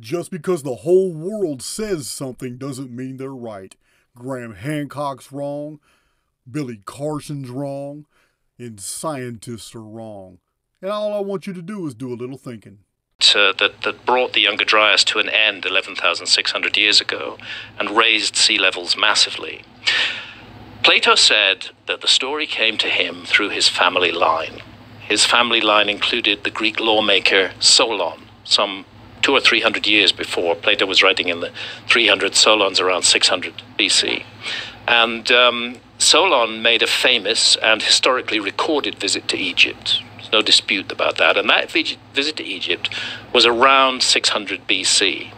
Just because the whole world says something doesn't mean they're right. Graham Hancock's wrong, Billy Carson's wrong, and scientists are wrong. And all I want you to do is do a little thinking. That brought the Younger Dryas to an end 11,600 years ago and raised sea levels massively. Plato said that the story came to him through his family line. His family line included the Greek lawmaker Solon, some 200 or 300 years before. Plato was writing in the 300, Solon's around 600 BC. And Solon made a famous and historically recorded visit to Egypt. There's no dispute about that. And that visit to Egypt was around 600 BC.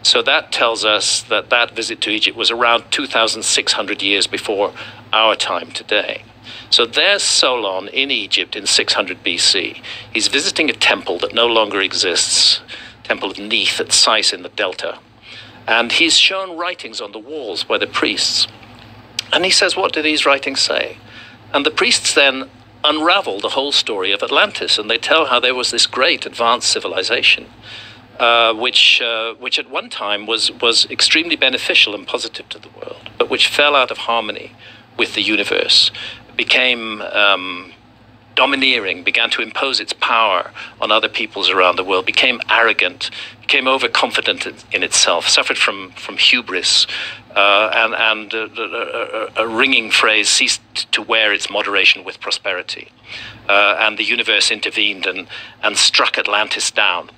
So that tells us that that visit to Egypt was around 2,600 years before our time today. So there's Solon in Egypt in 600 BC. He's visiting a temple that no longer exists, Temple of Neith at Sais in the Delta. And he's shown writings on the walls by the priests. And he says, what do these writings say? And the priests then unravel the whole story of Atlantis, and they tell how there was this great advanced civilization, which at one time was extremely beneficial and positive to the world, but which fell out of harmony with the universe, became domineering, began to impose its power on other peoples around the world, became arrogant, became overconfident in itself, suffered from hubris, and a ringing phrase ceased to wear its moderation with prosperity. And the universe intervened and struck Atlantis down.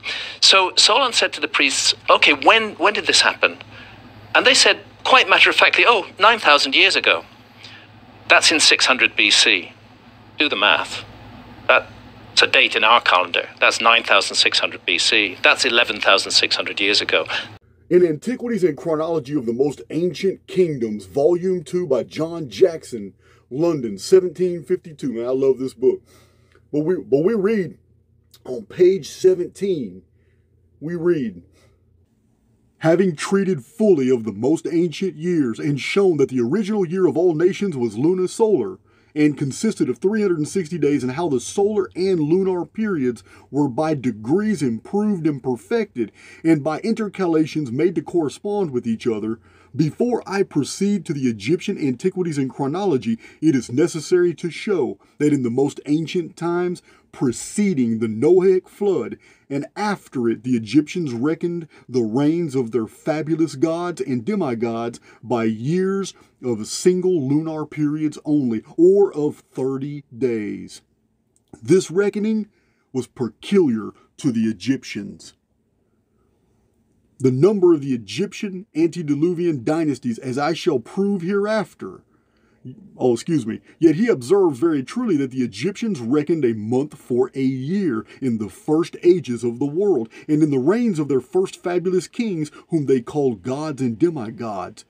So Solon said to the priests, okay, when did this happen? And they said, quite matter-of-factly, 9,000 years ago. That's in 600 BC. Do the math. That's a date in our calendar. That's 9,600 BC. That's 11,600 years ago. In Antiquities and Chronology of the Most Ancient Kingdoms, Volume 2 by John Jackson, London, 1752. Man, I love this book. But we read on page 17, we read, having treated fully of the most ancient years and shown that the original year of all nations was lunisolar and consisted of 360 days, and how the solar and lunar periods were by degrees improved and perfected, and by intercalations made to correspond with each other, before I proceed to the Egyptian antiquities and chronology, it is necessary to show that in the most ancient times preceding the Noahic flood, and after it the Egyptians reckoned the reigns of their fabulous gods and demigods by years of single lunar periods only, or of 30 days. This reckoning was peculiar to the Egyptians. The number of the Egyptian antediluvian dynasties, as I shall prove hereafter. Yet he observes very truly that the Egyptians reckoned a month for a year in the first ages of the world, and in the reigns of their first fabulous kings, whom they called gods and demigods.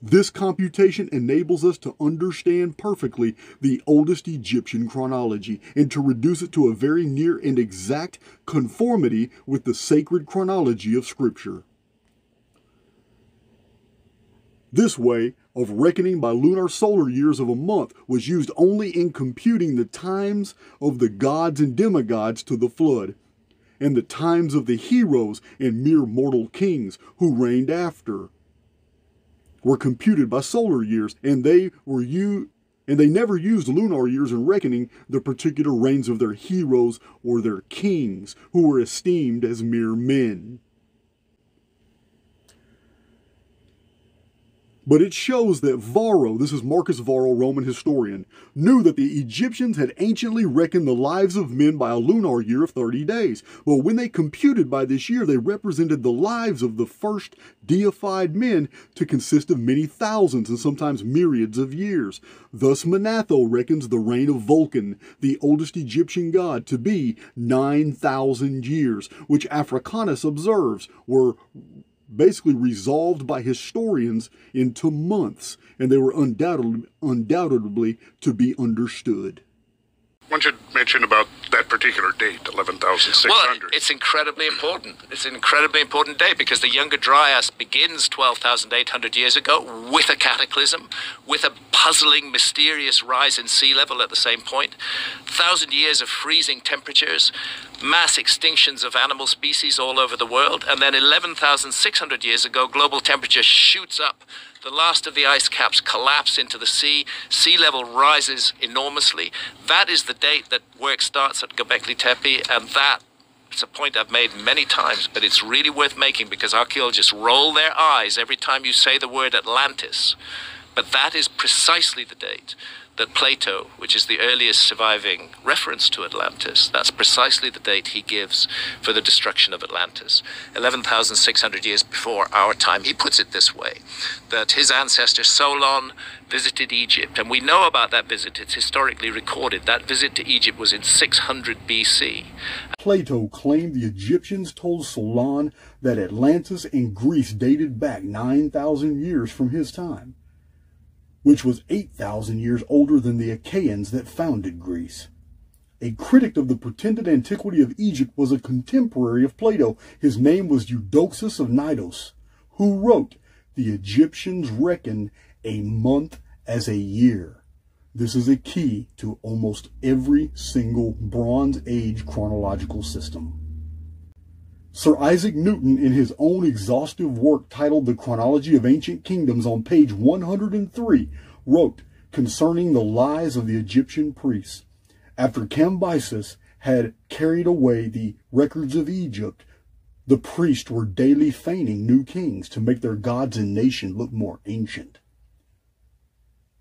This computation enables us to understand perfectly the oldest Egyptian chronology, and to reduce it to a very near and exact conformity with the sacred chronology of Scripture. This way of reckoning by lunar solar years of a month was used only in computing the times of the gods and demigods to the flood, and the times of the heroes and mere mortal kings who reigned after were computed by solar years, and they never used lunar years in reckoning the particular reigns of their heroes or their kings, who were esteemed as mere men. But it shows that Varro, this is Marcus Varro, Roman historian, knew that the Egyptians had anciently reckoned the lives of men by a lunar year of 30 days. But when they computed by this year, they represented the lives of the first deified men to consist of many thousands and sometimes myriads of years. Thus Manetho reckons the reign of Vulcan, the oldest Egyptian god, to be 9,000 years, which Africanus observes were basically resolved by historians into months, and they were undoubtedly to be understood. One should mention about that particular date, 11,600. Well, it's incredibly important. It's an incredibly important date because the Younger Dryas begins 12,800 years ago with a cataclysm, with a puzzling, mysterious rise in sea level at the same point. 1,000 years of freezing temperatures, mass extinctions of animal species all over the world, and then 11,600 years ago, global temperature shoots up. The last of the ice caps collapse into the sea. Sea level rises enormously. That is the date that work starts at Göbekli Tepe, and that, it's a point I've made many times, but it's really worth making because archaeologists roll their eyes every time you say the word Atlantis. But that is precisely the date that Plato, which is the earliest surviving reference to Atlantis, that's precisely the date he gives for the destruction of Atlantis. 11,600 years before our time. He puts it this way, that his ancestor Solon visited Egypt, and we know about that visit. It's historically recorded. That visit to Egypt was in 600 BC. Plato claimed the Egyptians told Solon that Atlantis and Greece dated back 9,000 years from his time, which was 8,000 years older than the Achaeans that founded Greece. A critic of the pretended antiquity of Egypt was a contemporary of Plato. His name was Eudoxus of Cnidos, who wrote, "The Egyptians reckon a month as a year." This is a key to almost every single Bronze Age chronological system. Sir Isaac Newton, in his own exhaustive work titled The Chronology of Ancient Kingdoms on page 103, wrote concerning the lies of the Egyptian priests. After Cambyses had carried away the records of Egypt, the priests were daily feigning new kings to make their gods and nation look more ancient.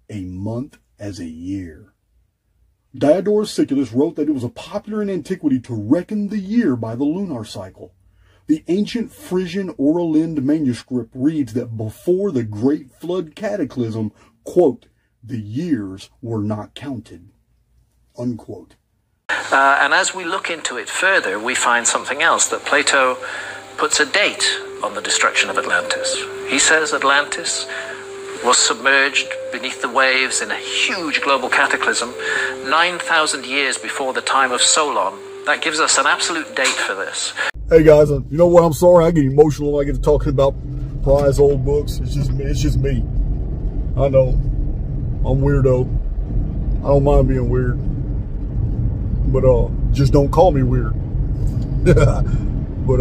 A month as a year. Diodorus Siculus wrote that it was popular in antiquity to reckon the year by the lunar cycle. The ancient Frisian Oralind manuscript reads that before the Great Flood Cataclysm, quote, "the years were not counted," unquote. And as we look into it further, we find something else, that Plato puts a date on the destruction of Atlantis. He says Atlantis was submerged beneath the waves in a huge global cataclysm 9,000 years before the time of Solon. That gives us an absolute date for this. Hey guys, you know what? I'm sorry I get emotional when I get to talking about prize old books. It's just me. I know. I'm weirdo. I don't mind being weird. But just don't call me weird. But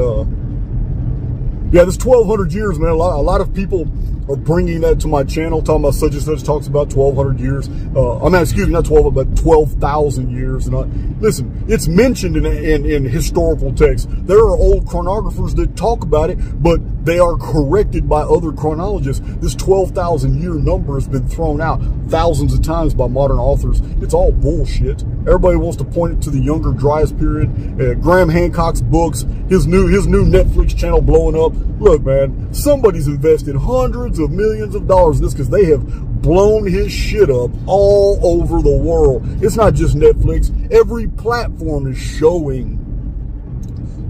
yeah, this 1,200 years, man. A lot of people are bringing that to my channel, talking about such and such, talks about 1,200 years. I mean, excuse me, not 12, but 12,000 years. And listen, it's mentioned in historical texts. There are old chronographers that talk about it, but they are corrected by other chronologists. This 12,000 year number has been thrown out thousands of times by modern authors. It's all bullshit. Everybody wants to point it to the Younger Dryas period. Graham Hancock's books, his new Netflix channel blowing up. Look, man, somebody's invested hundreds of millions of dollars in this because they have blown his shit up all over the world. It's not just Netflix. Every platform is showing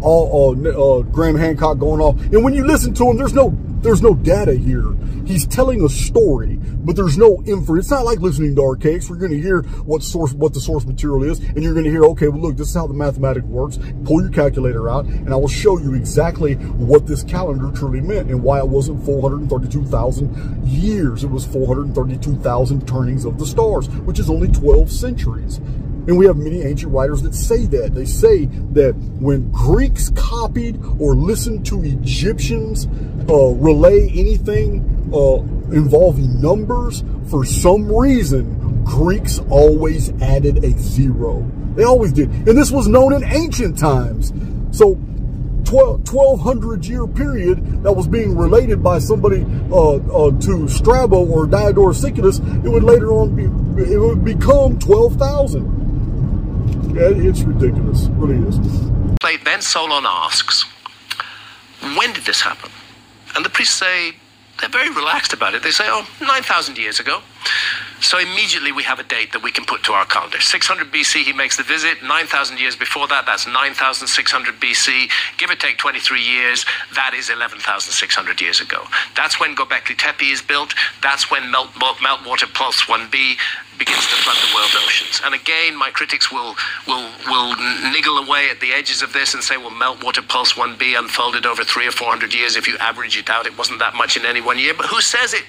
Graham Hancock going off. And when you listen to him, there's no data here. He's telling a story, but there's no info. It's not like listening to Archaix. We're going to hear what the source material is, and you're going to hear, okay, well, look, this is how the mathematics works. Pull your calculator out, and I will show you exactly what this calendar truly meant and why it wasn't 432,000 years. It was 432,000 turnings of the stars, which is only 12 centuries. And we have many ancient writers that say that. They say that when Greeks copied or listened to Egyptians relay anything involving numbers, for some reason, Greeks always added a zero. They always did. And this was known in ancient times. So 1,200 year period that was being related by somebody to Strabo or Diodorus Siculus, it would later on it would become 12,000. Yeah, it's ridiculous. It really is. Then Solon asks, when did this happen? And the priests say, they're very relaxed about it. They say, 9,000 years ago. So immediately we have a date that we can put to our calendar. 600 BC, he makes the visit. 9,000 years before that, that's 9,600 BC. Give or take 23 years, that is 11,600 years ago. That's when Göbekli Tepe is built. That's when meltwater pulse 1b begins to flood the world oceans. And again, my critics will niggle away at the edges of this and say, well, meltwater pulse 1b unfolded over 300 or 400 years. If you average it out, it wasn't that much in any one year. But who says it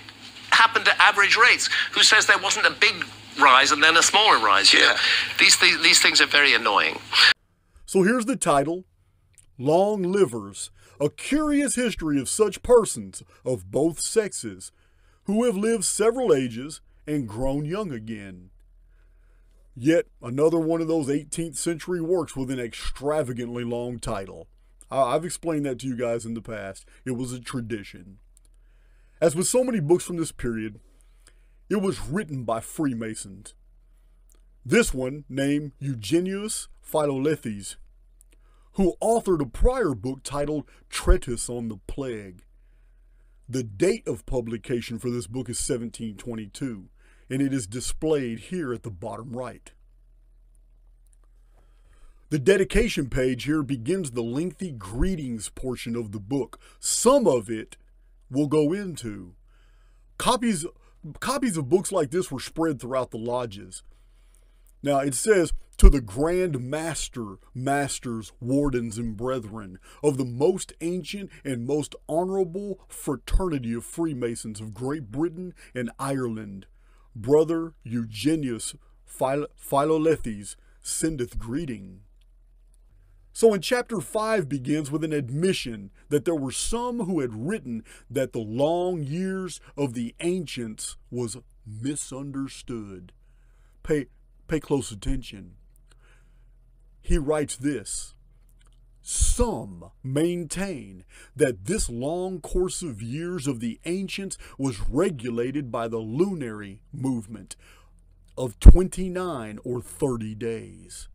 happened at average rates? Who says there wasn't a big rise and then a smaller rise. You know? These things are very annoying. So here's the title, Long Livers, a curious history of such persons of both sexes who have lived several ages and grown young again. Yet another one of those 18th century works with an extravagantly long title. I've explained that to you guys in the past. It was a tradition. As with so many books from this period, it was written by Freemasons. This one, named Eugenius Philolethes, who authored a prior book titled Treatise on the Plague. The date of publication for this book is 1722, and it is displayed here at the bottom right. The dedication page here begins the lengthy greetings portion of the book. Some of it we'll go into. Copies of books like this were spread throughout the lodges. Now it says, to the Grand Master, Masters, Wardens, and Brethren of the most ancient and most honorable fraternity of Freemasons of Great Britain and Ireland, Brother Eugenius Philolethes sendeth greeting. So in chapter 5 begins with an admission that there were some who had written that the long years of the ancients was misunderstood. Pay close attention. He writes this, some maintain that this long course of years of the ancients was regulated by the lunary movement of 29 or 30 days.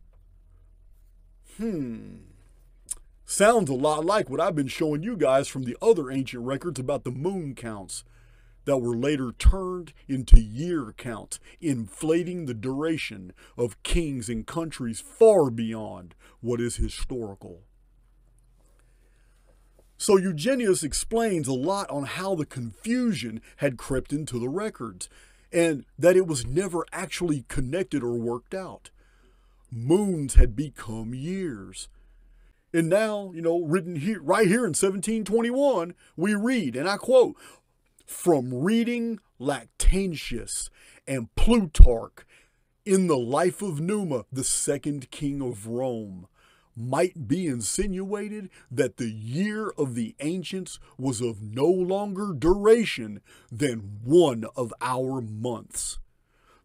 Sounds a lot like what I've been showing you guys from the other ancient records about the moon counts that were later turned into year counts, inflating the duration of kings and countries far beyond what is historical. So Eugenius explains a lot on how the confusion had crept into the records, and that it was never actually connected or worked out. Moons had become years. And now, written here, right here in 1721, we read, and I quote, from reading Lactantius and Plutarch in the life of Numa, the second king of Rome, might be insinuated that the year of the ancients was of no longer duration than one of our months.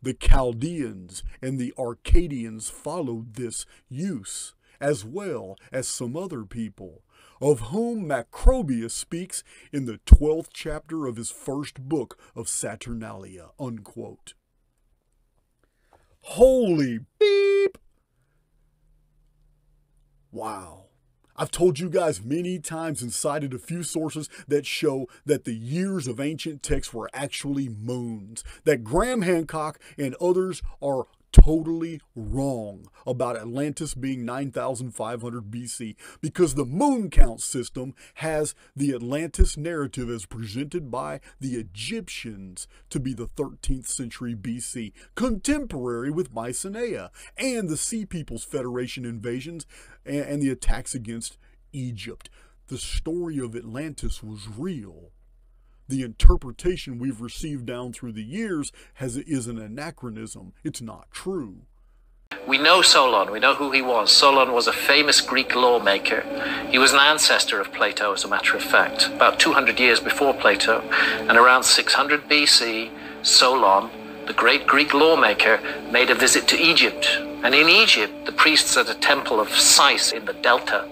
The Chaldeans and the Arcadians followed this use, as well as some other people, of whom Macrobius speaks in the 12th chapter of his first book of Saturnalia, unquote. Holy beep! Wow. I've told you guys many times and cited a few sources that show that the years of ancient texts were actually moons, that Graham Hancock and others are totally wrong about Atlantis being 9,500 BC because the moon count system has the Atlantis narrative as presented by the Egyptians to be the 13th century BC, contemporary with Mycenae and the Sea Peoples Federation invasions and the attacks against Egypt. The story of Atlantis was real. The interpretation we've received down through the years is an anachronism. It's not true. We know Solon. We know who he was. Solon was a famous Greek lawmaker. He was an ancestor of Plato, as a matter of fact, about 200 years before Plato. And around 600 BC, Solon, the great Greek lawmaker, made a visit to Egypt. And in Egypt, the priests at a temple of Sais in the Delta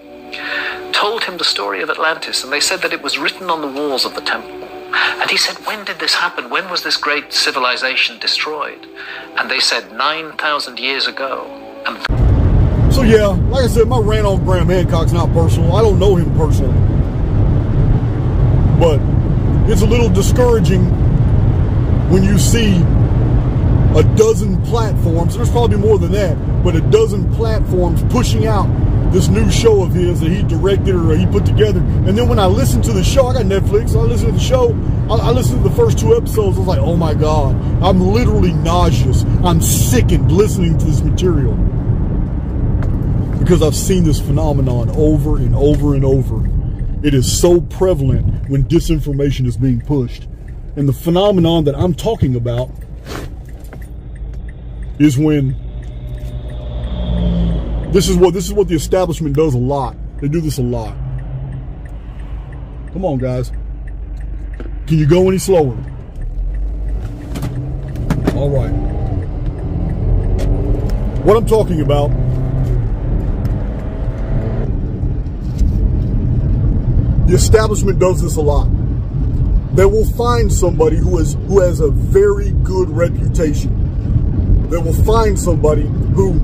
told him the story of Atlantis. And they said that it was written on the walls of the temple. And he said, when did this happen? When was this great civilization destroyed? And they said, 9,000 years ago. And so yeah, like I said, my rant on Graham Hancock's not personal. I don't know him personally. But it's a little discouraging when you see a dozen platforms, there's probably more than that, but a dozen platforms pushing out this new show of his that he directed or he put together. And then when I listened to the show, I got Netflix, so I listened to the show, I listened to the first 2 episodes, I was like, oh my God, I'm literally nauseous. I'm sickened listening to this material. Because I've seen this phenomenon over and over and over. It is so prevalent when disinformation is being pushed. And the phenomenon that I'm talking about is when this is what the establishment does a lot. They do this a lot. Come on, guys. Can you go any slower? All right. What I'm talking about, the establishment does this a lot. They will find somebody who has a very good reputation. They will find somebody who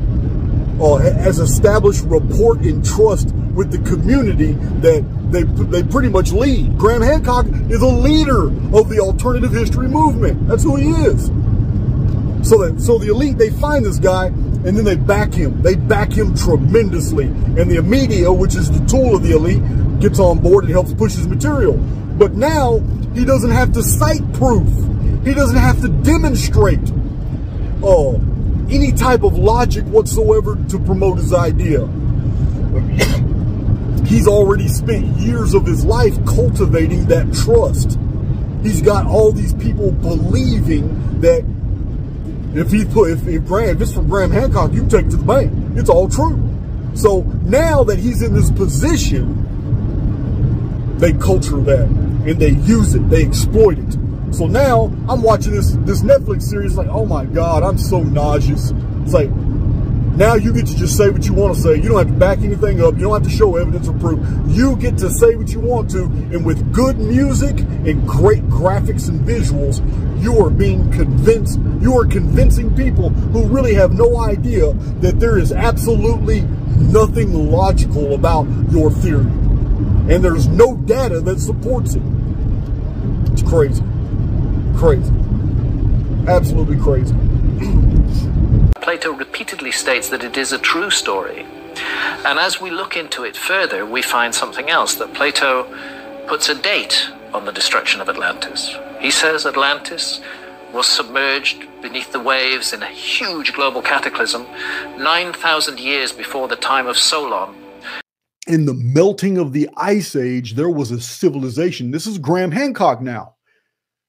has established rapport and trust with the community that they pretty much lead. Graham Hancock is a leader of the alternative history movement. That's who he is. So the elite, they find this guy and then they back him. They back him tremendously. And the media, which is the tool of the elite, gets on board and helps push his material. But now he doesn't have to cite proof. He doesn't have to demonstrate any type of logic whatsoever to promote his idea. He's already spent years of his life cultivating that trust. He's got all these people believing that if it's from Graham Hancock, you take it to the bank. It's all true. So now that he's in this position, they culture that and they use it, they exploit it. So now I'm watching this Netflix series like, oh my God, I'm so nauseous. It's like, now you get to just say what you want to say. You don't have to back anything up. You don't have to show evidence or proof. You get to say what you want to, and with good music and great graphics and visuals, you are being convinced. You are convincing people who really have no idea that there is absolutely nothing logical about your theory. And there's no data that supports it. It's crazy. Crazy. Absolutely crazy. Plato repeatedly states that it is a true story. And as we look into it further, we find something else, that Plato puts a date on the destruction of Atlantis. He says Atlantis was submerged beneath the waves in a huge global cataclysm 9,000 years before the time of Solon. In the melting of the Ice Age, there was a civilization. This is Graham Hancock now.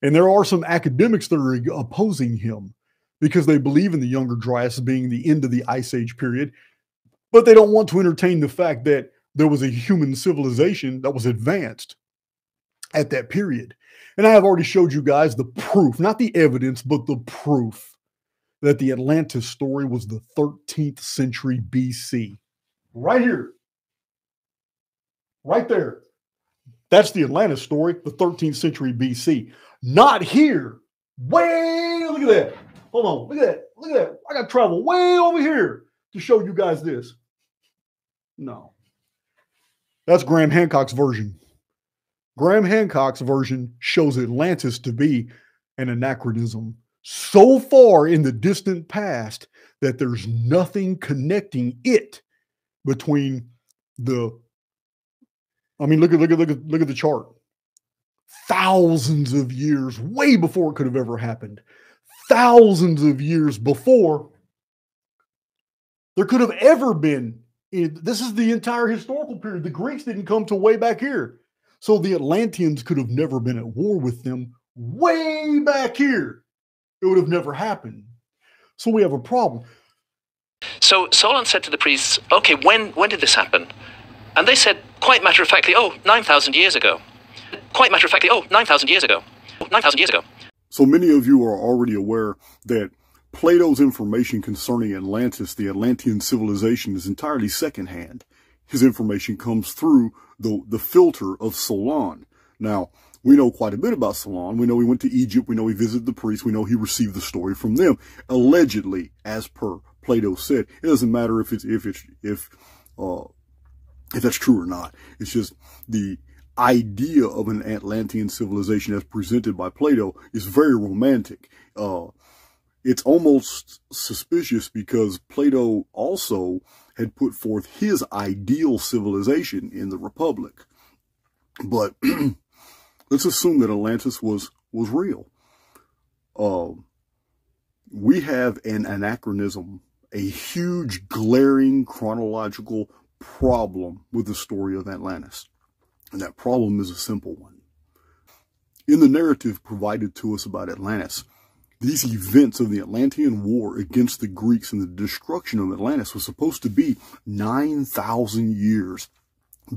And there are some academics that are opposing him because they believe in the Younger Dryas being the end of the Ice Age period, but they don't want to entertain the fact that there was a human civilization that was advanced at that period. And I have already showed you guys the proof, not the evidence, but the proof that the Atlantis story was the 13th century BC. Right here. Right there. That's the Atlantis story, the 13th century BC. Not here. Way, look at that. Hold on, look at that. Look at that. I got to travel way over here to show you guys this. No. That's Graham Hancock's version. Graham Hancock's version shows Atlantis to be an anachronism so far in the distant past that there's nothing connecting it between the, I mean, look at the chart. Thousands of years, way before it could have ever happened. Thousands of years before there could have ever been. This is the entire historical period. The Greeks didn't come to way back here. So the Atlanteans could have never been at war with them way back here. It would have never happened. So we have a problem. So Solon said to the priests, okay, when did this happen? And they said, quite matter-of-factly, 9,000 years ago. Quite matter-of-factly, 9,000 years ago. 9,000 years ago. So many of you are already aware that Plato's information concerning Atlantis, the Atlantean civilization, is entirely secondhand. His information comes through the filter of Solon. Now, we know quite a bit about Solon. We know he went to Egypt. We know he visited the priests. We know he received the story from them, allegedly, as per Plato said. It doesn't matter if that's true or not. It's just the idea of an Atlantean civilization as presented by Plato is very romantic. It's almost suspicious because Plato also had put forth his ideal civilization in the Republic. But let's assume that Atlantis was real. We have an anachronism, a huge glaring chronological problem with the story of Atlantis. And that problem is a simple one. In the narrative provided to us about Atlantis, These events of the Atlantean War against the Greeks and the destruction of Atlantis was supposed to be 9,000 years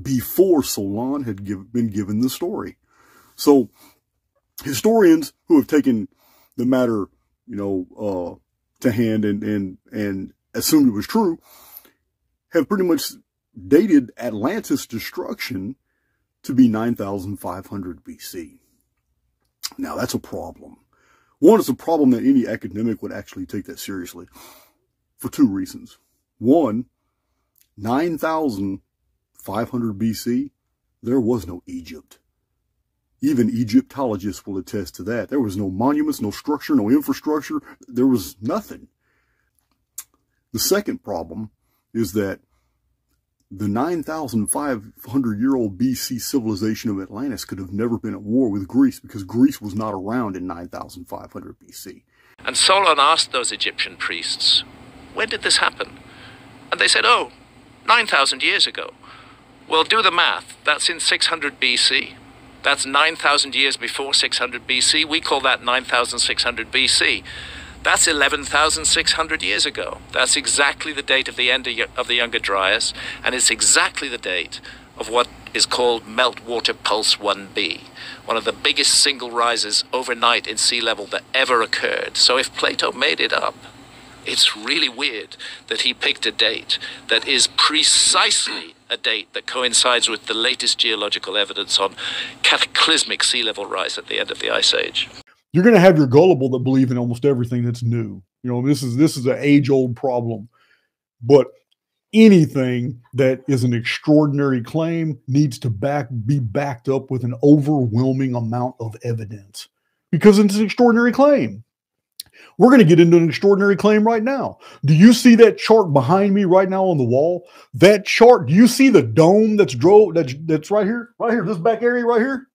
before Solon had been given the story. So historians who have taken the matter, to hand and assumed it was true, have pretty much dated Atlantis' destruction to be 9,500 BC. Now, that's a problem. One, it's a problem that any academic would actually take that seriously for two reasons. One, 9,500 BC, there was no Egypt. Even Egyptologists will attest to that. There was no monuments, no structure, no infrastructure. There was nothing. The second problem is that the 9,500-year-old BC civilization of Atlantis could have never been at war with Greece because Greece was not around in 9,500 BC. And Solon asked those Egyptian priests, when did this happen? And they said, 9,000 years ago. Well, do the math. That's in 600 BC. That's 9,000 years before 600 BC. We call that 9,600 BC. That's 11,600 years ago. That's exactly the date of the end of the Younger Dryas, and it's exactly the date of what is called meltwater pulse 1b, one of the biggest single rises overnight in sea level that ever occurred. So if Plato made it up, it's really weird that he picked a date that is precisely a date that coincides with the latest geological evidence on cataclysmic sea level rise at the end of the Ice Age. You're going to have your gullible that believe in almost everything that's new. This is an age-old problem. But anything that is an extraordinary claim needs to be backed up with an overwhelming amount of evidence because it's an extraordinary claim. We're going to get into an extraordinary claim right now. Do you see that chart behind me right now on the wall? That chart, do you see the dome that's right here? Right here, this back area right here?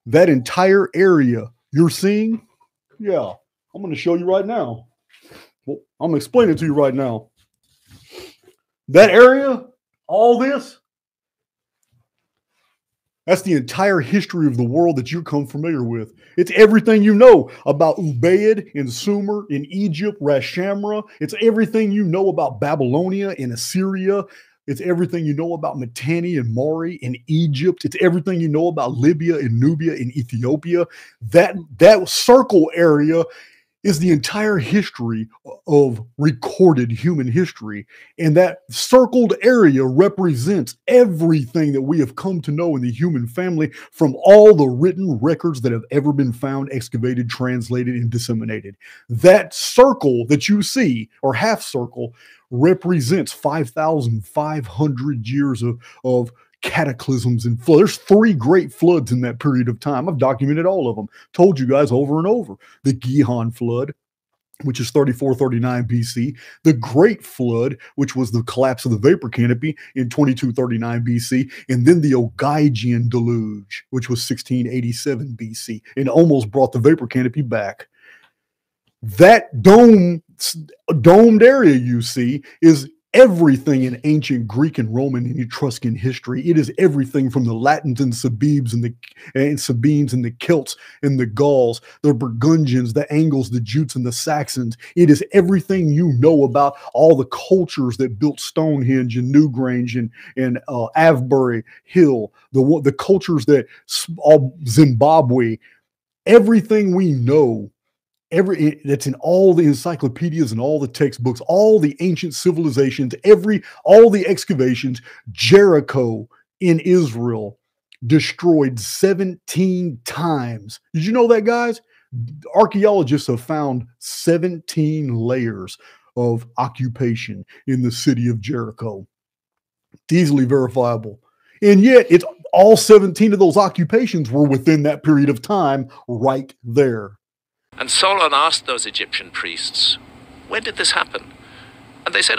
That entire area you're seeing? Yeah, I'm going to show you right now. Well, I'm going to explain it to you right now. That area, all this, that's the entire history of the world that you come familiar with. It's everything you know about Ubaid in Sumer, in Egypt, Rashamra. It's everything you know about Babylonia and Assyria. It's everything you know about Mitanni and Mari in Egypt. It's everything you know about Libya and Nubia in Ethiopia. That circle area is the entire history of recorded human history. And that circled area represents everything that we have come to know in the human family from all the written records that have ever been found, excavated, translated, and disseminated. That circle that you see, or half circle, represents 5,500 years of cataclysms and floods. There's 3 great floods in that period of time. I've documented all of them. Told you guys over and over. The Gihon flood, which is 3439 BC. The Great Flood, which was the collapse of the vapor canopy in 2239 BC. And then the Ogygian deluge, which was 1687 BC, and almost brought the vapor canopy back. That domed area you see is everything in ancient Greek and Roman and Etruscan history. It is everything from the Latins and Sabines and the Celts and the Gauls, the Burgundians, the Angles, the Jutes, and the Saxons. It is everything you know about all the cultures that built Stonehenge and Newgrange and Avebury Hill, the cultures that all Zimbabwe, everything we know. That's in all the encyclopedias and all the textbooks, all the ancient civilizations, all the excavations. Jericho in Israel destroyed 17 times. Did you know that, guys? Archaeologists have found 17 layers of occupation in the city of Jericho. It's easily verifiable. And yet, it's all 17 of those occupations were within that period of time right there. And Solon asked those Egyptian priests, when did this happen? And they said,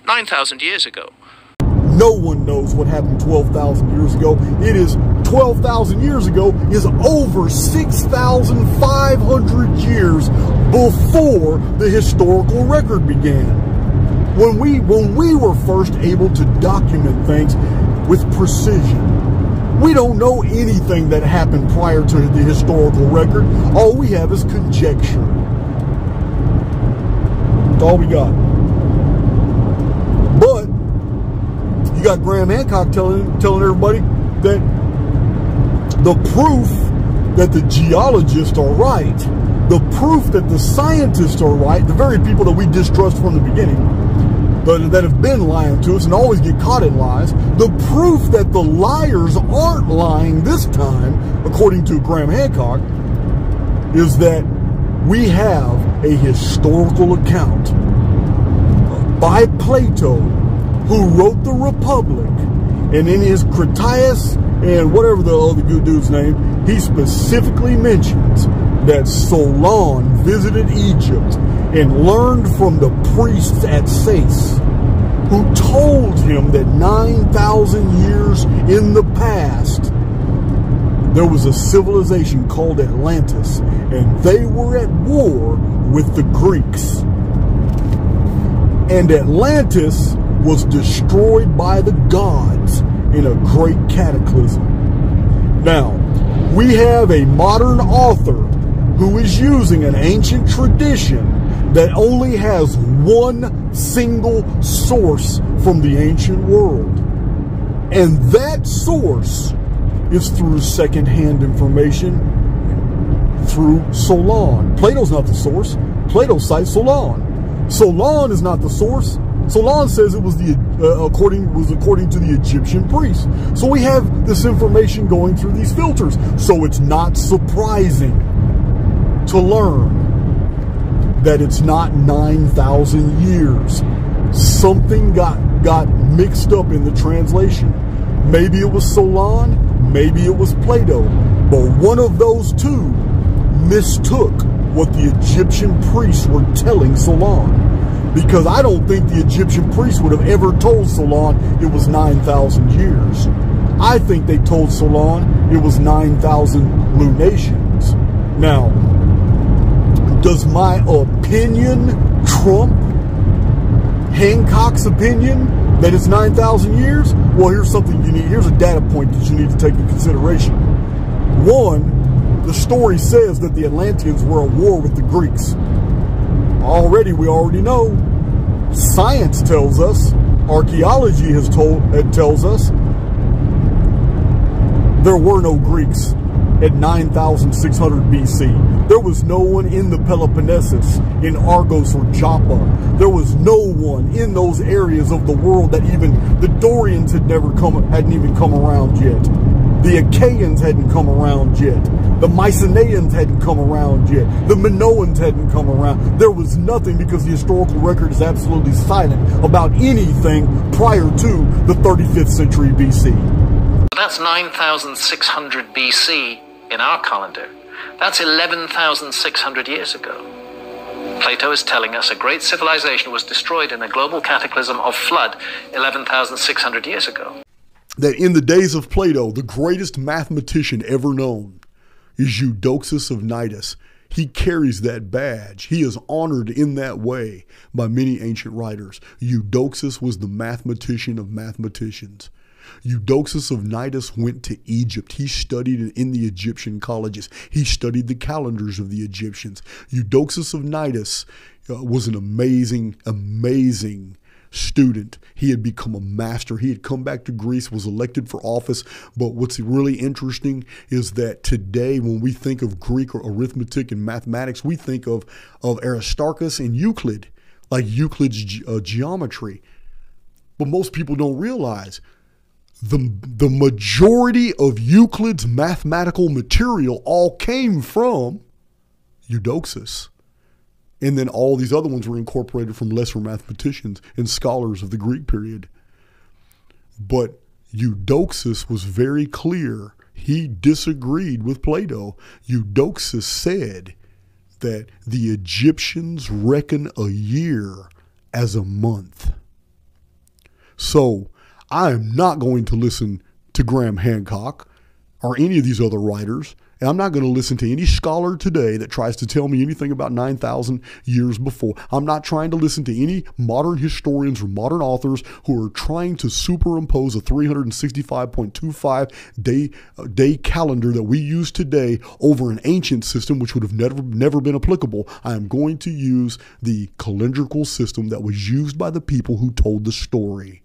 9,000 years ago. No one knows what happened 12,000 years ago. It is 12,000 years ago is over 6,500 years before the historical record began. When we were first able to document things with precision. We don't know anything that happened prior to the historical record. All we have is conjecture. That's all we got. But you got Graham Hancock telling everybody that the proof that the geologists are right, the proof that the scientists are right, the very people that we distrust from the beginning, that have been lying to us and always get caught in lies, the proof that the liars aren't lying this time, according to Graham Hancock, is that we have a historical account by Plato, who wrote the Republic, and in his Critias and whatever the other good dude's name, he specifically mentions that Solon visited Egypt and learned from the priests at Sais, who told him that 9,000 years in the past, there was a civilization called Atlantis, and they were at war with the Greeks. And Atlantis was destroyed by the gods in a great cataclysm. Now, we have a modern author who is using an ancient tradition that only has one single source from the ancient world. And that source is through secondhand information through Solon. Plato's not the source. Plato cites Solon. Solon is not the source. Solon says it was according to the Egyptian priests. So we have this information going through these filters. So it's not surprising to learn that it's not 9,000 years. Something got mixed up in the translation. Maybe it was Solon, maybe it was Plato, but one of those two mistook what the Egyptian priests were telling Solon. Because I don't think the Egyptian priests would have ever told Solon it was 9,000 years. I think they told Solon it was 9,000 lunations. Now, does my opinion trump Hancock's opinion that it's 9,000 years? Well, here's something you need. Here's a data point that you need to take into consideration. One, the story says that the Atlanteans were at war with the Greeks. We already know. Science tells us, archaeology tells us, there were no Greeks at 9,600 BC. There was no one in the Peloponnesus, in Argos or Joppa. There was no one in those areas of the world that even the Dorians hadn't even come around yet. The Achaeans hadn't come around yet. The Mycenaeans hadn't come around yet. The Minoans hadn't come around. There was nothing, because the historical record is absolutely silent about anything prior to the 35th century BC. That's 9,600 BC in our calendar. That's 11,600 years ago. Plato is telling us a great civilization was destroyed in a global cataclysm of flood 11,600 years ago. That in the days of Plato, the greatest mathematician ever known is Eudoxus of Cnidus. He carries that badge. He is honored in that way by many ancient writers. Eudoxus was the mathematician of mathematicians. Eudoxus of Cnidus went to Egypt. He studied in the Egyptian colleges. He studied the calendars of the Egyptians. Eudoxus of Cnidus was an amazing student. He had become a master. He had come back to Greece, was elected for office. But what's really interesting is that today, when we think of Greek or arithmetic and mathematics, we think of Aristarchus and Euclid, like Euclid's geometry. But most people don't realize the majority of Euclid's mathematical material all came from Eudoxus. And then all these other ones were incorporated from lesser mathematicians and scholars of the Greek period. But Eudoxus was very clear. He disagreed with Plato. Eudoxus said that the Egyptians reckon a year as a month. So I am not going to listen to Graham Hancock or any of these other writers And I'm not going to listen to any scholar today that tries to tell me anything about 9,000 years before. I'm not trying to listen to any modern historians or modern authors who are trying to superimpose a 365.25 day calendar that we use today over an ancient system which would have never been applicable. I am going to use the calendrical system that was used by the people who told the story.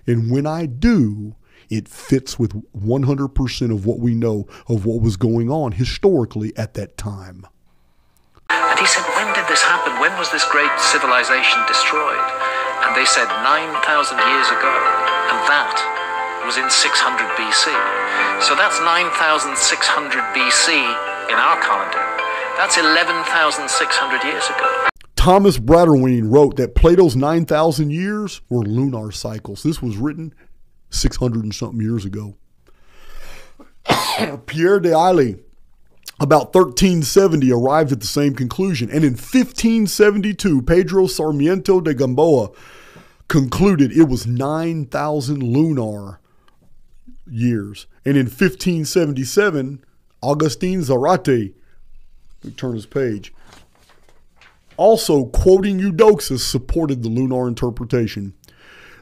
And when I do, it fits with 100% of what we know of what was going on historically at that time. And he said, when did this happen? When was this great civilization destroyed? And they said 9,000 years ago. And that was in 600 BC. So that's 9,600 BC in our calendar. That's 11,600 years ago. Thomas Bradwardine wrote that Plato's 9,000 years were lunar cycles. This was written 600 and something years ago. Pierre de Ailly, about 1370, arrived at the same conclusion. And in 1572, Pedro Sarmiento de Gamboa concluded it was 9,000 lunar years. And in 1577, Augustin Zarate, let me turn his page, also quoting Eudoxus, supported the lunar interpretation.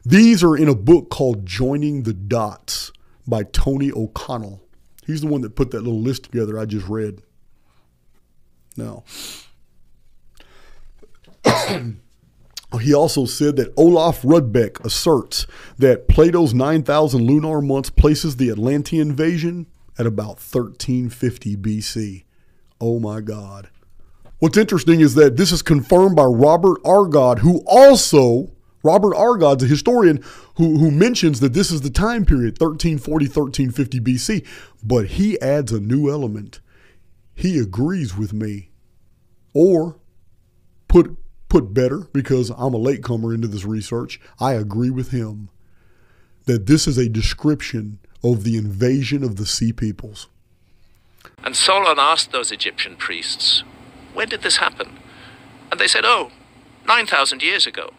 These are in a book called Joining the Dots by Tony O'Connell. He's the one that put that little list together I just read. Now, he also said that Olaf Rudbeck asserts that Plato's 9,000 lunar months places the Atlantean invasion at about 1350 BC. Oh my God. What's interesting is that this is confirmed by Robert Argaud, Robert Argaud's a historian who mentions that this is the time period, 1340, 1350 BC, but he adds a new element. He agrees with me. Or, put better, because I'm a latecomer into this research, I agree with him that this is a description of the invasion of the Sea Peoples. And Solon asked those Egyptian priests, when did this happen? And they said, 9,000 years ago.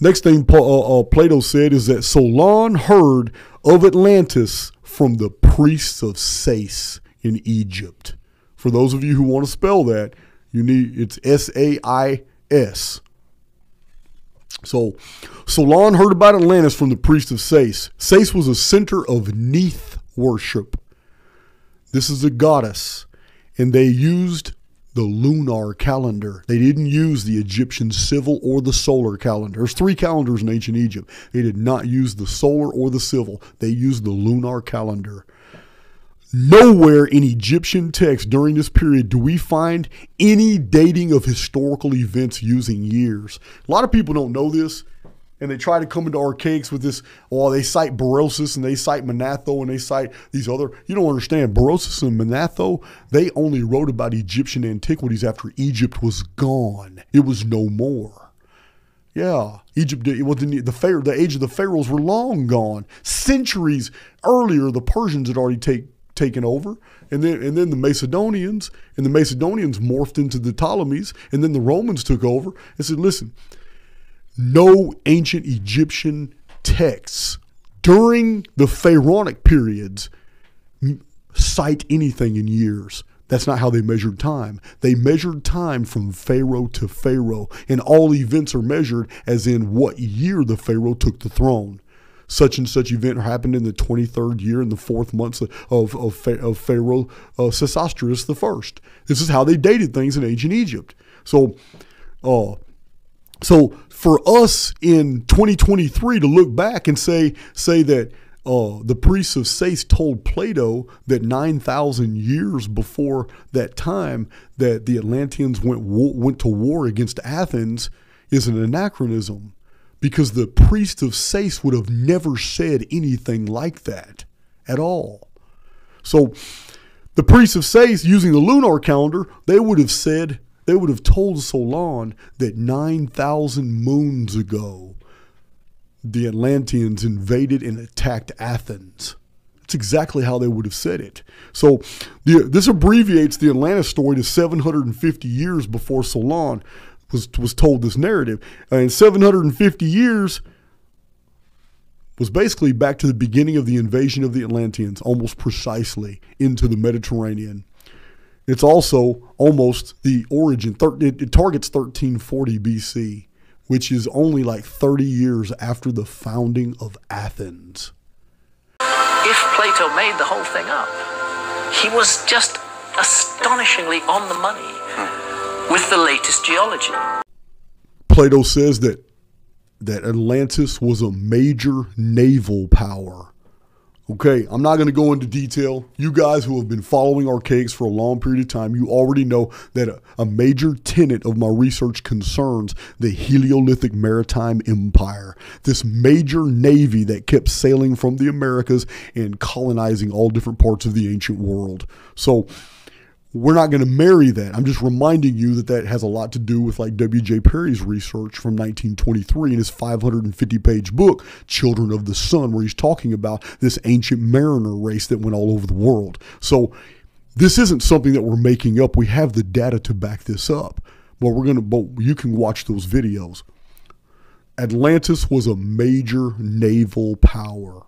Next thing Plato said is that Solon heard of Atlantis from the priests of Sais in Egypt. For those of you who want to spell that, it's S-A-I-S. So Solon heard about Atlantis from the priests of Sais. Sais was a center of Neith worship. This is a goddess, and they used the lunar calendar. They didn't use the Egyptian civil or the solar calendar. There's 3 calendars in ancient Egypt. They did not use the solar or the civil. They used the lunar calendar. Nowhere in Egyptian text during this period do we find any dating of historical events using years. A lot of people don't know this, and they try to come into Archaix with this, they cite Berosus and they cite Manetho and they cite these other. You don't understand. Berosus and Manetho, they only wrote about Egyptian antiquities after Egypt was gone. It was no more. Yeah, Egypt, the age of the pharaohs were long gone. Centuries earlier, the Persians had already taken over, and then the Macedonians, morphed into the Ptolemies, and then the Romans took over and said, listen, no ancient Egyptian texts during the pharaonic periods cite anything in years. That's not how they measured time. They measured time from pharaoh to pharaoh, and all events are measured as in what year the pharaoh took the throne. Such and such event happened in the 23rd year in the 4th month of Pharaoh Sesostris I. This is how they dated things in ancient Egypt. So for us in 2023 to look back and say that the priests of Sais told Plato that 9,000 years before that time that the Atlanteans went to war against Athens is an anachronism, because the priests of Sais would have never said anything like that at all. So the priests of Sais, using the lunar calendar, they would have told Solon that 9,000 moons ago, the Atlanteans invaded and attacked Athens. That's exactly how they would have said it. So this abbreviates the Atlantis story to 750 years before Solon was told this narrative. In 750 years, was basically back to the beginning of the invasion of the Atlanteans, almost precisely into the Mediterranean. It's also almost the origin. It targets 1340 BC, which is only like 30 years after the founding of Athens. If Plato made the whole thing up, he was just astonishingly on the money with the latest geology. Plato says that Atlantis was a major naval power. Okay, I'm not going to go into detail. You guys who have been following Archaix for a long period of time, you already know that a major tenet of my research concerns the Heliolithic Maritime Empire, this major navy that kept sailing from the Americas and colonizing all different parts of the ancient world. So we're not going to marry that. I'm just reminding you that that has a lot to do with like W.J. Perry's research from 1923 in his 550-page book, Children of the Sun, where he's talking about this ancient mariner race that went all over the world. So this isn't something that we're making up. We have the data to back this up. But you can watch those videos. Atlantis was a major naval power.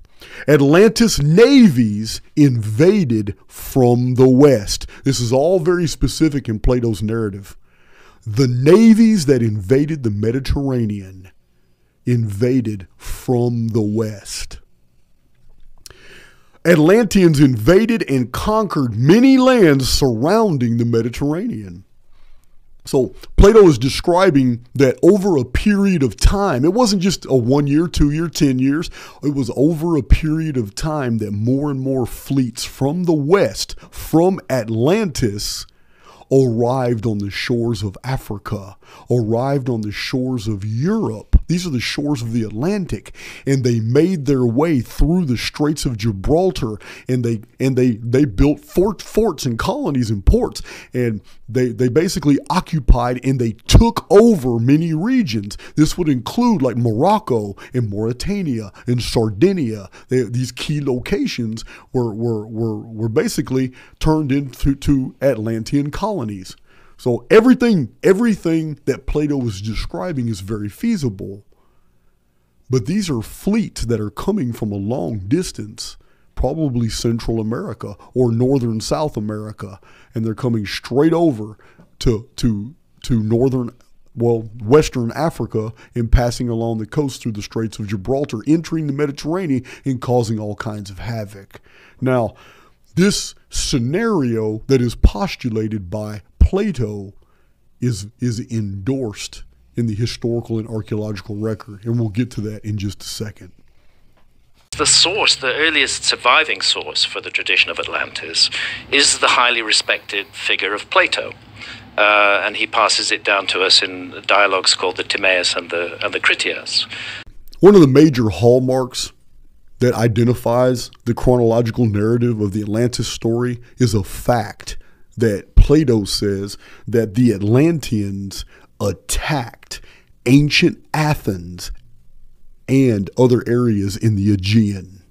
Atlantis navies invaded from the west. This is all very specific in Plato's narrative. The navies that invaded the Mediterranean invaded from the west. Atlanteans invaded and conquered many lands surrounding the Mediterranean. So Plato is describing that over a period of time, it wasn't just a 1 year, 2 year, 10 years. It was over a period of time that more and more fleets from the west, from Atlantis, arrived on the shores of Africa, arrived on the shores of Europe. These are the shores of the Atlantic, and they made their way through the Straits of Gibraltar, and they built forts and colonies and ports, and they basically occupied and they took over many regions. This would include like Morocco and Mauritania and Sardinia. These key locations were basically turned into Atlantean colonies. So everything that Plato was describing is very feasible. But these are fleets that are coming from a long distance, probably Central America or Northern South America, and they're coming straight over to Western Africa and passing along the coast through the Straits of Gibraltar, entering the Mediterranean and causing all kinds of havoc. Now, this scenario that is postulated by Plato is endorsed in the historical and archaeological record, and we'll get to that in just a second. The source, the earliest surviving source for the tradition of Atlantis, is the highly respected figure of Plato. And he passes it down to us in dialogues called the Timaeus and the Critias. One of the major hallmarks that identifies the chronological narrative of the Atlantis story is a fact that Plato says that the Atlanteans attacked ancient Athens and other areas in the Aegean.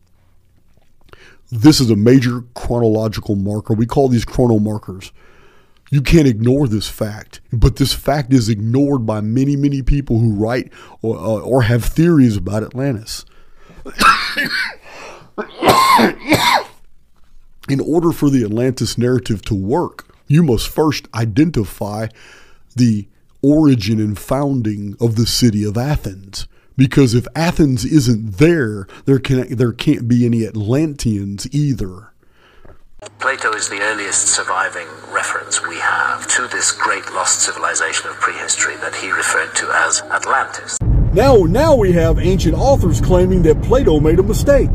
This is a major chronological marker. We call these chronomarkers. You can't ignore this fact, but this fact is ignored by many, many people who write or have theories about Atlantis. In order for the Atlantis narrative to work, you must first identify the origin and founding of the city of Athens. Because if Athens isn't there, there can't be any Atlanteans either. Plato is the earliest surviving reference we have to this great lost civilization of prehistory that he referred to as Atlantis. Now we have ancient authors claiming that Plato made a mistake.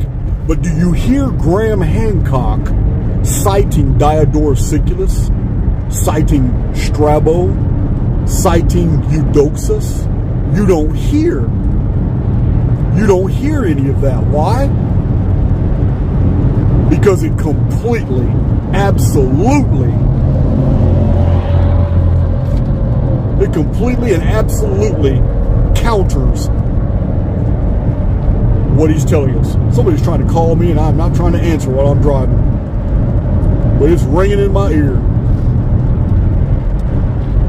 But do you hear Graham Hancock citing Diodorus Siculus, citing Strabo, citing Eudoxus? You don't hear any of that. Why? Because it completely, absolutely counters what he's telling us. Somebody's trying to call me and I'm not trying to answer while I'm driving, but it's ringing in my ear.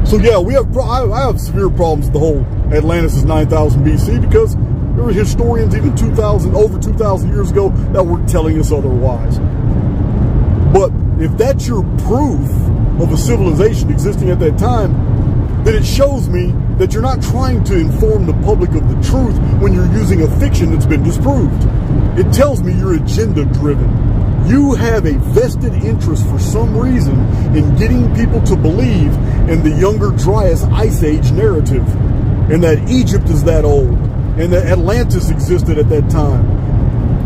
So yeah, I have severe problems with the whole Atlantis is 9,000 BC because There were historians even over 2,000 years ago that were telling us otherwise. But if that's your proof of a civilization existing at that time, then it shows me that you're not trying to inform the public of the truth when you're using a fiction that's been disproved. It tells me you're agenda-driven. You have a vested interest for some reason in getting people to believe in the Younger Dryas Ice Age narrative, and that Egypt is that old, and that Atlantis existed at that time.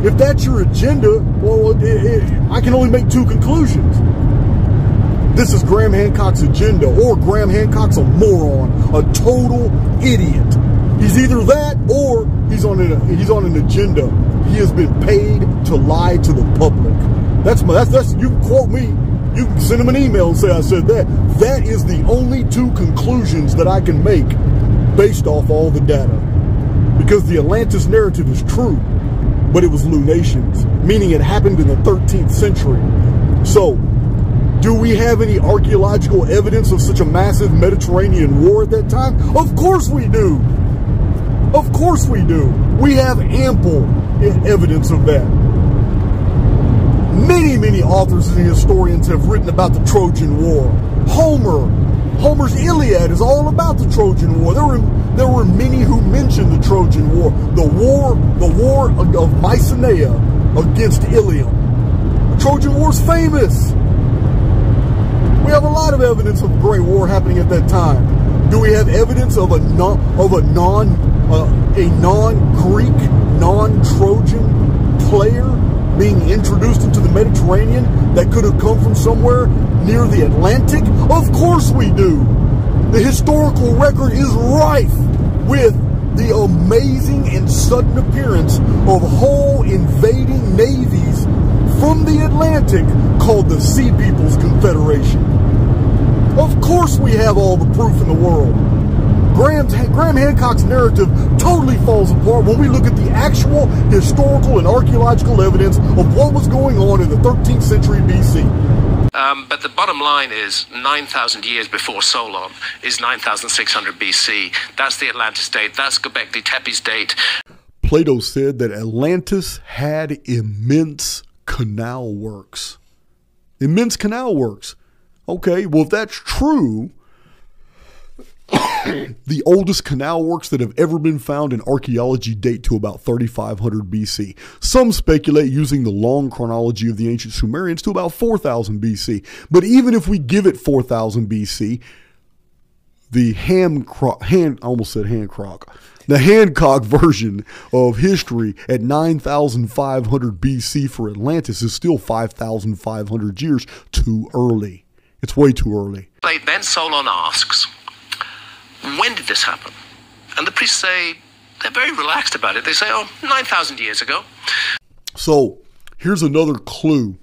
If that's your agenda, well, I can only make two conclusions. This is Graham Hancock's agenda, or Graham Hancock's a moron, a total idiot. He's either that, or he's on an agenda. He has been paid to lie to the public. That's you can quote me. You can send him an email and say I said that. That is the only two conclusions that I can make based off all the data. Because the Atlantis narrative is true, but it was lunations, meaning it happened in the 13th century. So, do we have any archaeological evidence of such a massive Mediterranean war at that time? Of course we do. Of course we do. We have ample evidence of that. Many authors and historians have written about the Trojan War. Homer's Iliad is all about the Trojan War. There were many who mentioned the Trojan War, the war of Mycenae against Ilium. The Trojan War's famous. We have a lot of evidence of a great war happening at that time. Do we have evidence of a non-Greek, non-Trojan player being introduced into the Mediterranean that could have come from somewhere near the Atlantic? Of course we do. The historical record is rife with the amazing and sudden appearance of whole invading navies from the Atlantic called the Sea People's Confederation. Of course we have all the proof in the world. Graham Hancock's narrative totally falls apart when we look at the actual historical and archaeological evidence of what was going on in the 13th century BC. But the bottom line is 9,000 years before Solon is 9,600 BC. That's the Atlantis date. That's Göbekli Tepe's date. Plato said that Atlantis had immense canal works. Immense canal works. Okay, well, if that's true, the oldest canal works that have ever been found in archaeology date to about 3,500 BC. Some speculate using the long chronology of the ancient Sumerians to about 4,000 BC. But even if we give it 4,000 BC, the Hancock version of history at 9,500 BC for Atlantis is still 5,500 years too early. It's way too early. Then Solon asks, when did this happen? And the priests say, they're very relaxed about it. They say, 9,000 years ago. So here's another clue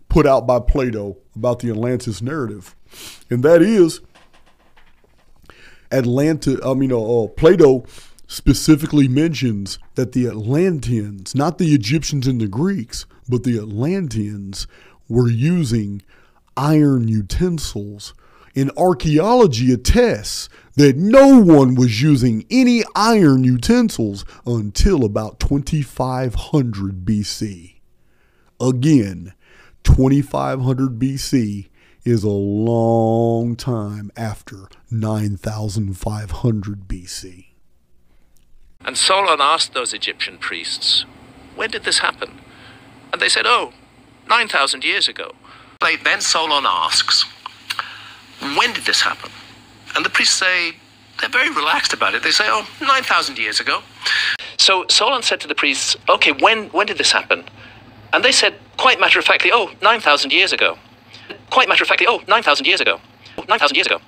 put out by Plato about the Atlantis narrative. And that is, Plato specifically mentions that the Atlanteans, not the Egyptians and the Greeks, but the Atlanteans were using iron utensils. And archaeology attests that no one was using any iron utensils until about 2500 BC. Again, 2500 BC is a long time after 9500 BC. And Solon asked those Egyptian priests, when did this happen? And they said, 9,000 years ago. Then Solon asks, when did this happen? And the priests say, they're very relaxed about it. They say, 9,000 years ago. So Solon said to the priests, okay, when did this happen? And they said, quite matter-of-factly, 9,000 years ago. Quite matter-of-factly, 9,000 years ago. 9,000 years ago.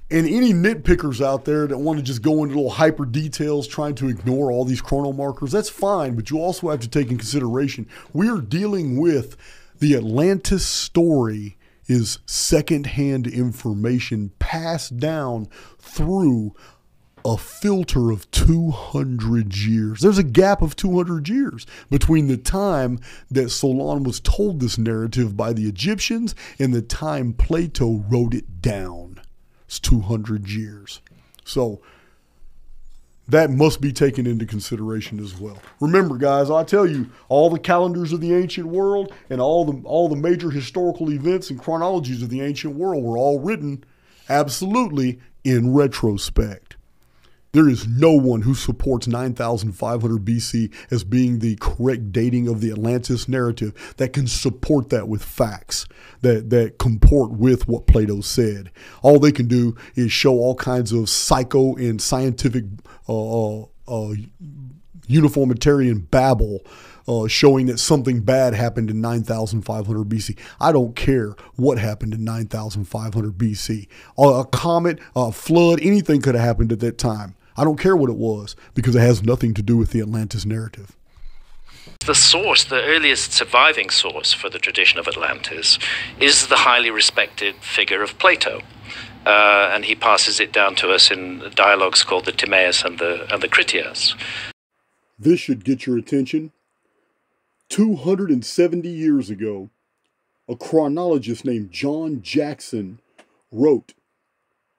And any nitpickers out there that want to just go into little hyper details trying to ignore all these chrono markers, that's fine, but you also have to take in consideration we are dealing with the Atlantis story is secondhand information passed down through a filter of 200 years. There's a gap of 200 years between the time that Solon was told this narrative by the Egyptians and the time Plato wrote it down. It's 200 years. So that must be taken into consideration as well. Remember, guys, I tell you, all the calendars of the ancient world and all the major historical events and chronologies of the ancient world were all written absolutely in retrospect. There is no one who supports 9,500 BC as being the correct dating of the Atlantis narrative that can support that with facts that comport with what Plato said. All they can do is show all kinds of psycho and scientific uniformitarian babble showing that something bad happened in 9,500 BC. I don't care what happened in 9,500 BC. A comet, a flood, anything could have happened at that time. I don't care what it was, because it has nothing to do with the Atlantis narrative. The source, the earliest surviving source for the tradition of Atlantis, is the highly respected figure of Plato. And he passes it down to us in dialogues called the Timaeus and the Critias. This should get your attention. 270 years ago, a chronologist named John Jackson wrote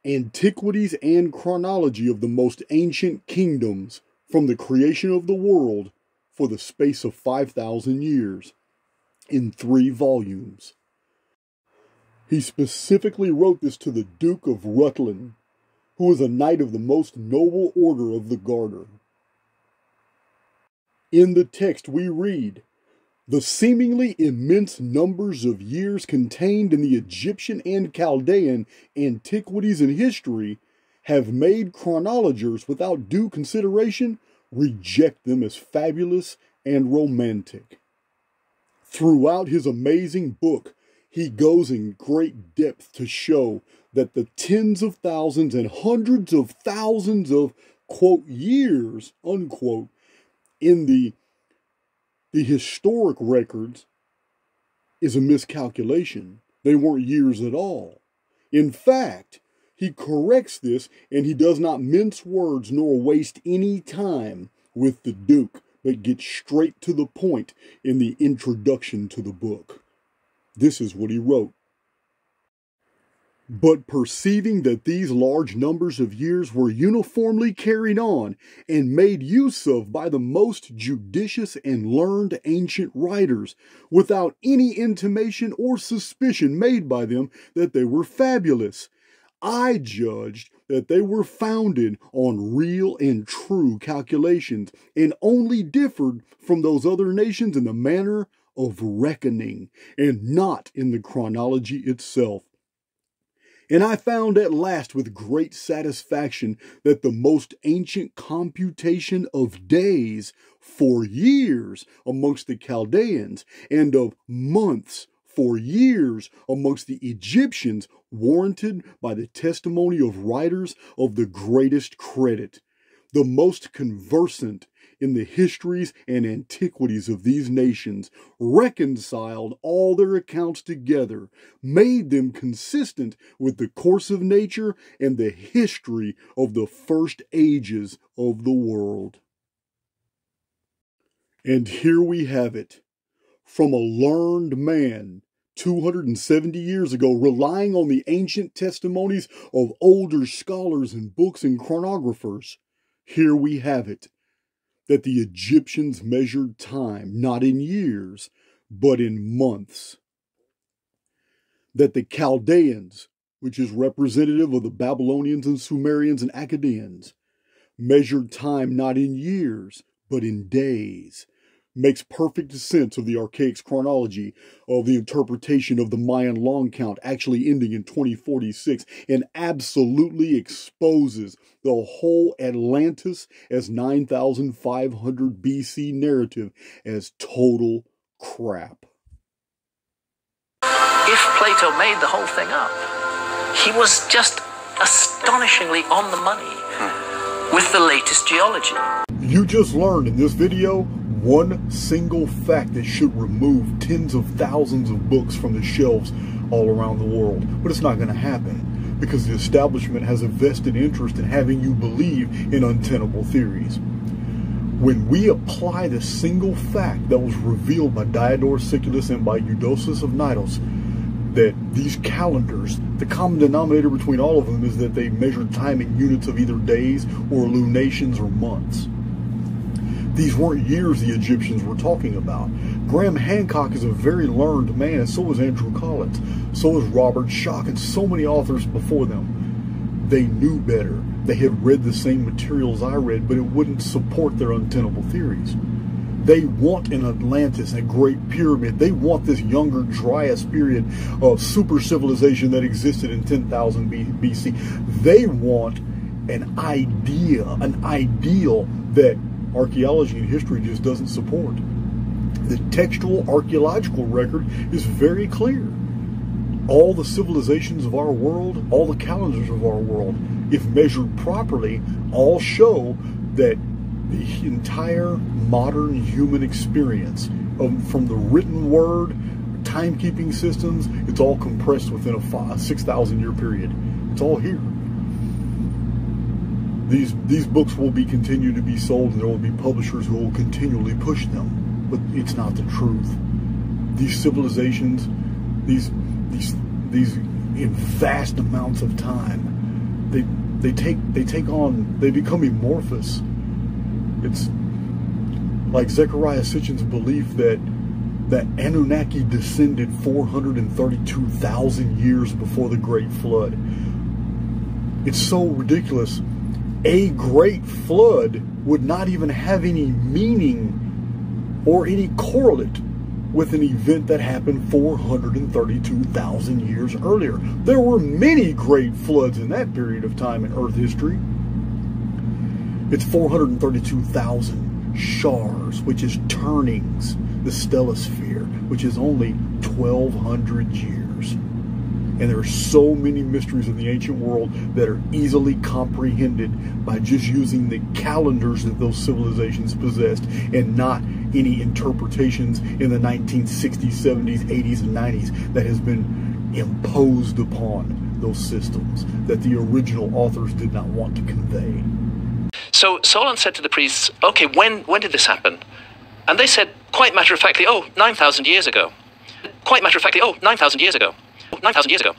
Antiquities and Chronology of the Most Ancient Kingdoms from the Creation of the World for the space of 5,000 years, in 3 volumes. He specifically wrote this to the Duke of Rutland, who was a knight of the most noble order of the Garter. In the text we read, the seemingly immense numbers of years contained in the Egyptian and Chaldean antiquities and history have made chronologers without due consideration reject them as fabulous and romantic. Throughout his amazing book, he goes in great depth to show that the tens of thousands and hundreds of thousands of, quote, years, unquote, in the historic records is a miscalculation. They weren't years at all. In fact, he corrects this, and he does not mince words nor waste any time with the Duke, but gets straight to the point in the introduction to the book. This is what he wrote. But perceiving that these large numbers of years were uniformly carried on and made use of by the most judicious and learned ancient writers, without any intimation or suspicion made by them that they were fabulous, I judged that they were founded on real and true calculations, and only differed from those other nations in the manner of reckoning, and not in the chronology itself. And I found at last with great satisfaction that the most ancient computation of days for years amongst the Chaldeans, and of months for years amongst the Egyptians, warranted by the testimony of writers of the greatest credit, the most conversant in the histories and antiquities of these nations, reconciled all their accounts together, made them consistent with the course of nature and the history of the first ages of the world. And here we have it, from a learned man 270 years ago, relying on the ancient testimonies of older scholars and books and chronographers. Here we have it, that the Egyptians measured time not in years, but in months. That the Chaldeans, which is representative of the Babylonians and Sumerians and Akkadians, measured time not in years, but in days. Makes perfect sense of the Archaix chronology of the interpretation of the Mayan long count actually ending in 2046, and absolutely exposes the whole Atlantis as 9,500 BC narrative as total crap. If Plato made the whole thing up, he was just astonishingly on the money with the latest geology. You just learned in this video one single fact that should remove tens of thousands of books from the shelves all around the world. But it's not going to happen, because the establishment has a vested interest in having you believe in untenable theories. When we apply the single fact that was revealed by Diodorus Siculus and by Eudoxus of Cnidos, that these calendars, the common denominator between all of them is that they measured time in units of either days or lunations or months. These weren't years the Egyptians were talking about. Graham Hancock is a very learned man, and so is Andrew Collins. So is Robert Schoch, and so many authors before them. They knew better. They had read the same materials I read, but it wouldn't support their untenable theories. They want an Atlantis, a great pyramid. They want this younger Dryas period of super civilization that existed in 10,000 BC. They want an idea, an ideal that archaeology and history just doesn't support. The textual archaeological record is very clear. All the civilizations of our world, all the calendars of our world, if measured properly, all show that the entire modern human experience, from the written word, timekeeping systems, it's all compressed within a 6,000 year period. It's all here. These books will be continued to be sold, and there will be publishers who will continually push them, but it's not the truth. These civilizations, these in vast amounts of time, they become amorphous. It's like Zecharia Sitchin's belief that Anunnaki descended 432,000 years before the Great Flood. It's so ridiculous. A great flood would not even have any meaning or any correlate with an event that happened 432,000 years earlier. There were many great floods in that period of time in Earth history. It's 432,000 shars, which is turnings, the stellosphere, which is only 1,200 years. And there are so many mysteries in the ancient world that are easily comprehended by just using the calendars that those civilizations possessed, and not any interpretations in the 1960s, 70s, 80s, and 90s that has been imposed upon those systems that the original authors did not want to convey. So Solon said to the priests, okay, when did this happen? And they said, quite matter-of-factly, 9,000 years ago. Quite matter-of-factly, 9,000 years ago. 9,000 years ago.